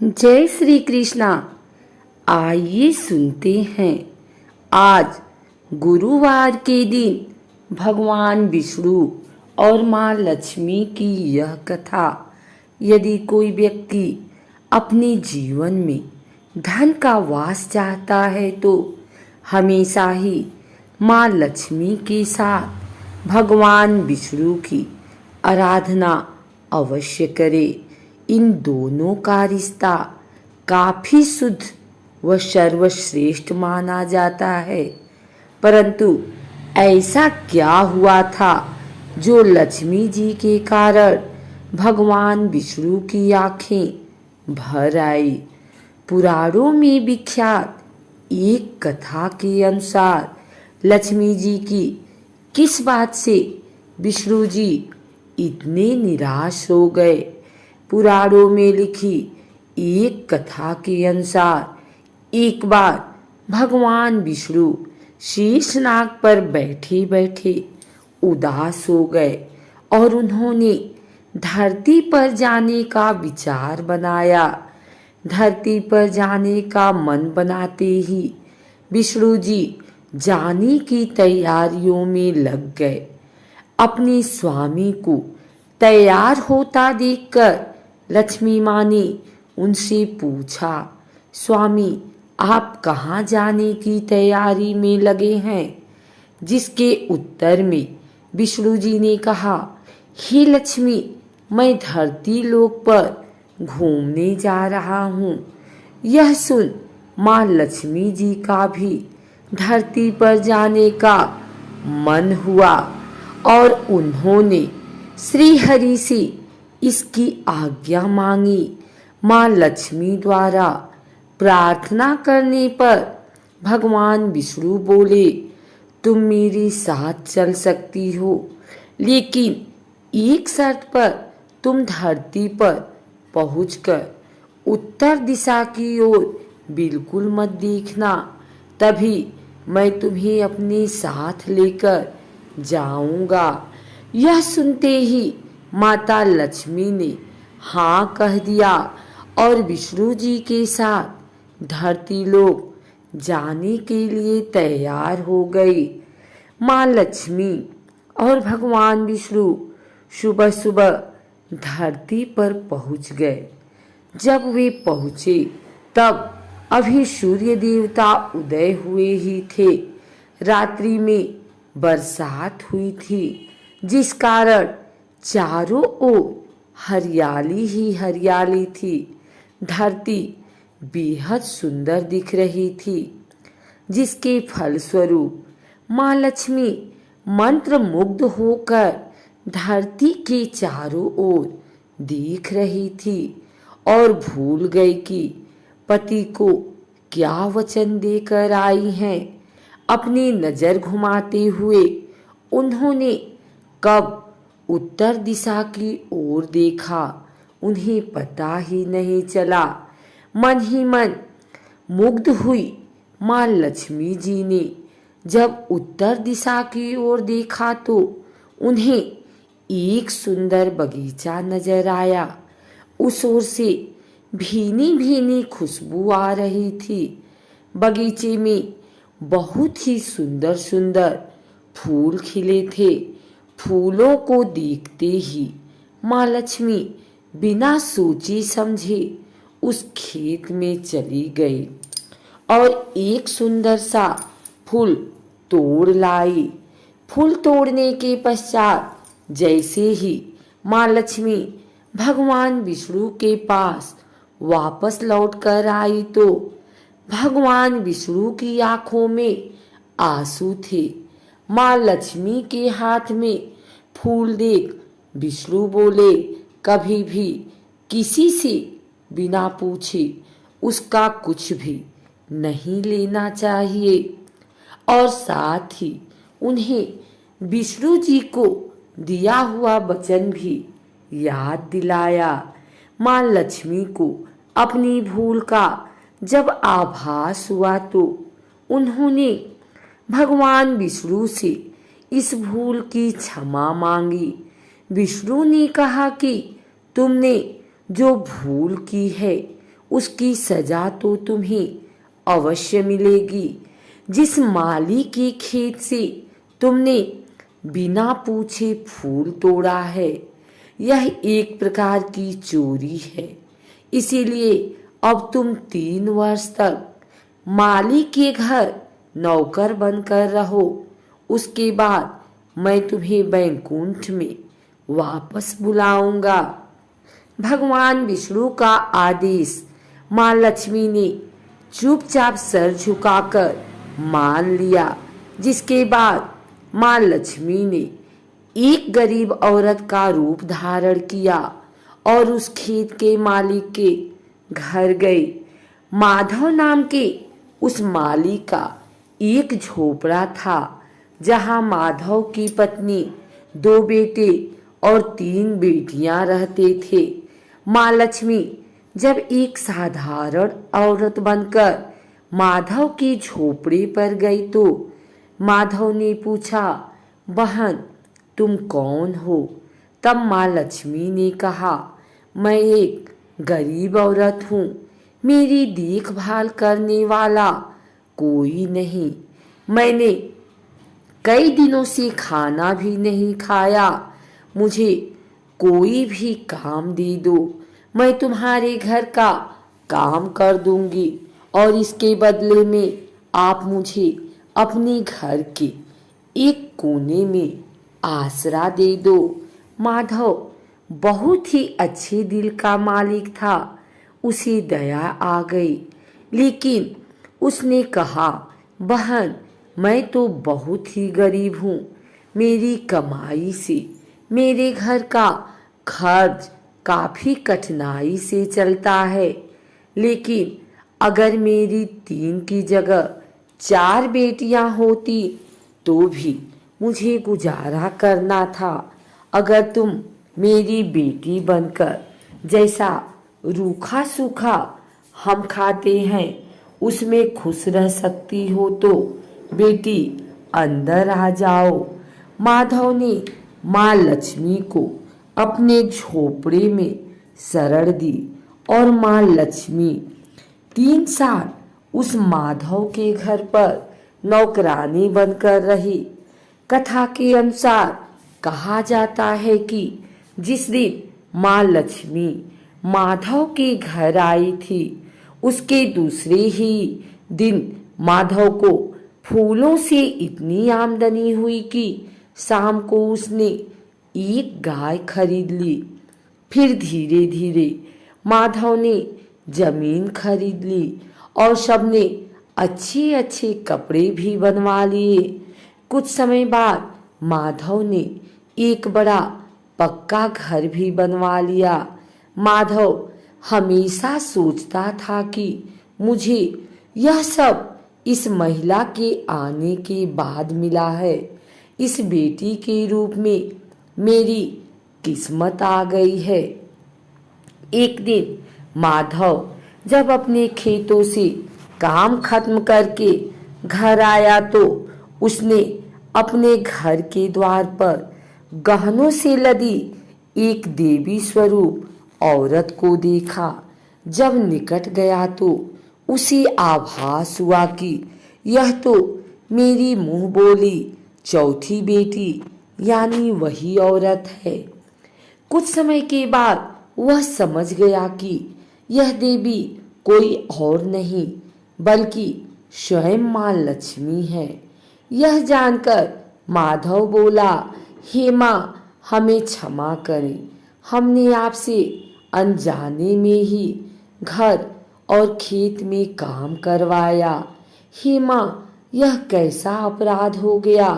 जय श्री कृष्णा। आइए सुनते हैं आज गुरुवार के दिन भगवान विष्णु और माँ लक्ष्मी की यह कथा। यदि कोई व्यक्ति अपने जीवन में धन का वास चाहता है तो हमेशा ही माँ लक्ष्मी के साथ भगवान विष्णु की आराधना अवश्य करे। इन दोनों का रिश्ता काफी शुद्ध व सर्वश्रेष्ठ माना जाता है। परंतु ऐसा क्या हुआ था जो लक्ष्मी जी के कारण भगवान विष्णु की आंखें भर आई। पुराणों में विख्यात एक कथा के अनुसार लक्ष्मी जी की किस बात से विष्णु जी इतने निराश हो गए। पुराणों में लिखी एक कथा के अनुसार एक बार भगवान विष्णु शीर्षनाग पर बैठे बैठे उदास हो गए और उन्होंने धरती पर जाने का विचार बनाया। धरती पर जाने का मन बनाते ही विष्णु जी जाने की तैयारियों में लग गए। अपने स्वामी को तैयार होता देखकर लक्ष्मी माँ ने उनसे पूछा, स्वामी आप कहाँ जाने की तैयारी में लगे हैं। जिसके उत्तर में विष्णु जी ने कहा, हे लक्ष्मी मैं धरती लोक पर घूमने जा रहा हूँ। यह सुन माँ लक्ष्मी जी का भी धरती पर जाने का मन हुआ और उन्होंने श्री हरि से इसकी आज्ञा मांगी। माँ लक्ष्मी द्वारा प्रार्थना करने पर भगवान विष्णु बोले, तुम मेरे साथ चल सकती हो, लेकिन एक शर्त पर तुम धरती पर पहुंचकर उत्तर दिशा की ओर बिल्कुल मत देखना, तभी मैं तुम्हें अपने साथ लेकर जाऊंगा। यह सुनते ही माता लक्ष्मी ने हाँ कह दिया और विष्णु जी के साथ धरती लोक जाने के लिए तैयार हो गई। माँ लक्ष्मी और भगवान विष्णु सुबह सुबह धरती पर पहुंच गए। जब वे पहुंचे तब अभी सूर्य देवता उदय हुए ही थे। रात्रि में बरसात हुई थी, जिस कारण चारों ओर हरियाली ही हरियाली थी। धरती बेहद सुंदर दिख रही थी, जिसके फलस्वरूप माँ लक्ष्मी मंत्र मुग्ध होकर धरती के चारों ओर देख रही थी और भूल गई कि पति को क्या वचन देकर आई हैं। अपनी नजर घुमाते हुए उन्होंने कब उत्तर दिशा की ओर देखा उन्हें पता ही नहीं चला। मन ही मन मुग्ध हुई माँ लक्ष्मी जी ने जब उत्तर दिशा की ओर देखा तो उन्हें एक सुंदर बगीचा नजर आया। उस ओर से भीनी भीनी खुशबू आ रही थी। बगीचे में बहुत ही सुंदर सुंदर फूल खिले थे। फूलों को देखते ही माँ लक्ष्मी बिना सोचे समझे उस खेत में चली गई और एक सुंदर सा फूल तोड़ लाई। फूल तोड़ने के पश्चात जैसे ही माँ लक्ष्मी भगवान विष्णु के पास वापस लौट कर आई तो भगवान विष्णु की आंखों में आंसू थे। माँ लक्ष्मी के हाथ में फूल देख विष्णु बोले, कभी भी किसी से बिना पूछे उसका कुछ भी नहीं लेना चाहिए। और साथ ही उन्हें विष्णु जी को दिया हुआ वचन भी याद दिलाया। माँ लक्ष्मी को अपनी भूल का जब आभास हुआ तो उन्होंने भगवान विष्णु से इस भूल की क्षमा मांगी। विष्णु ने कहा कि तुमने जो भूल की है उसकी सजा तो तुम्हें अवश्य मिलेगी। जिस माली के खेत से तुमने बिना पूछे फूल तोड़ा है, यह एक प्रकार की चोरी है। इसीलिए अब तुम 3 वर्ष तक माली के घर नौकर बनकर रहो। उसके बाद मैं तुम्हें वैकुंठ में वापस बुलाऊंगा। भगवान विष्णु का आदेश माँ लक्ष्मी ने चुपचाप सर झुकाकर मान लिया। जिसके बाद माँ लक्ष्मी ने एक गरीब औरत का रूप धारण किया और उस खेत के मालिक के घर गई। माधव नाम के उस माली का एक झोपड़ा था, जहां माधव की पत्नी, 2 बेटे और 3 बेटियां रहते थे। माँ लक्ष्मी जब एक साधारण औरत बनकर माधव के झोपड़े पर गई तो माधव ने पूछा, बहन तुम कौन हो? तब माँ लक्ष्मी ने कहा, मैं एक गरीब औरत हूँ, मेरी देखभाल करने वाला कोई नहीं। मैंने कई दिनों से खाना भी नहीं खाया। मुझे कोई भी काम दे दो, मैं तुम्हारे घर का काम कर दूंगी और इसके बदले में आप मुझे अपने घर के एक कोने में आसरा दे दो। माधव बहुत ही अच्छे दिल का मालिक था। उसे दया आ गई, लेकिन उसने कहा, बहन मैं तो बहुत ही गरीब हूँ। मेरी कमाई से मेरे घर का खर्च काफी कठिनाई से चलता है, लेकिन अगर मेरी 3 की जगह 4 बेटियां होती तो भी मुझे गुजारा करना था। अगर तुम मेरी बेटी बनकर जैसा रूखा सूखा हम खाते हैं उसमें खुश रह सकती हो तो बेटी अंदर आ जाओ। माधव ने माँ लक्ष्मी को अपने झोपड़े में शरण दी और माँ लक्ष्मी 3 साल उस माधव के घर पर नौकरानी बनकर रही। कथा के अनुसार कहा जाता है कि जिस दिन माँ लक्ष्मी माधव के घर आई थी, उसके दूसरे ही दिन माधव को फूलों से इतनी आमदनी हुई कि शाम को उसने एक गाय खरीद ली। फिर धीरे धीरे माधव ने जमीन खरीद ली और सबने अच्छे अच्छे कपड़े भी बनवा लिए। कुछ समय बाद माधव ने एक बड़ा पक्का घर भी बनवा लिया। माधव हमेशा सोचता था कि मुझे यह सब इस महिला के आने के बाद मिला है। इस बेटी के रूप में मेरी किस्मत आ गई है। एक दिन माधव जब अपने खेतों से काम खत्म करके घर आया तो उसने अपने घर के द्वार पर गहनों से लदी एक देवी स्वरूप औरत को देखा। जब निकट गया तो उसे आभास हुआ कि यह तो मेरी मुंह बोली चौथी बेटी यानी वही औरत है। कुछ समय के बाद वह समझ गया कि यह देवी कोई और नहीं बल्कि स्वयं माँ लक्ष्मी है। यह जानकर माधव बोला, हे माँ हमें क्षमा करें, हमने आपसे अनजाने में ही घर और खेत में काम करवाया। हे माँ यह कैसा अपराध हो गया,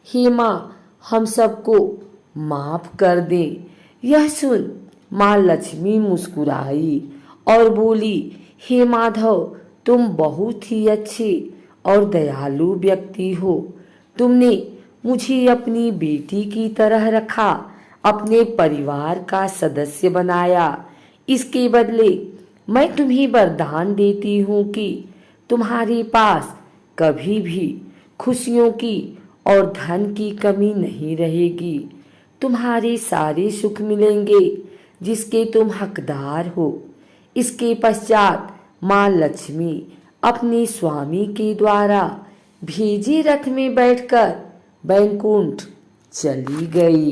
हे माँ हम सबको माफ कर दे। यह सुन माँ लक्ष्मी मुस्कुराई और बोली, हे माधव तुम बहुत ही अच्छे और दयालु व्यक्ति हो। तुमने मुझे अपनी बेटी की तरह रखा, अपने परिवार का सदस्य बनाया। इसके बदले मैं तुम्हें वरदान देती हूँ कि तुम्हारे पास कभी भी खुशियों की और धन की कमी नहीं रहेगी। तुम्हारे सारे सुख मिलेंगे जिसके तुम हकदार हो। इसके पश्चात माँ लक्ष्मी अपने स्वामी के द्वारा भेजे रथ में बैठकर बैकुंठ चली गई।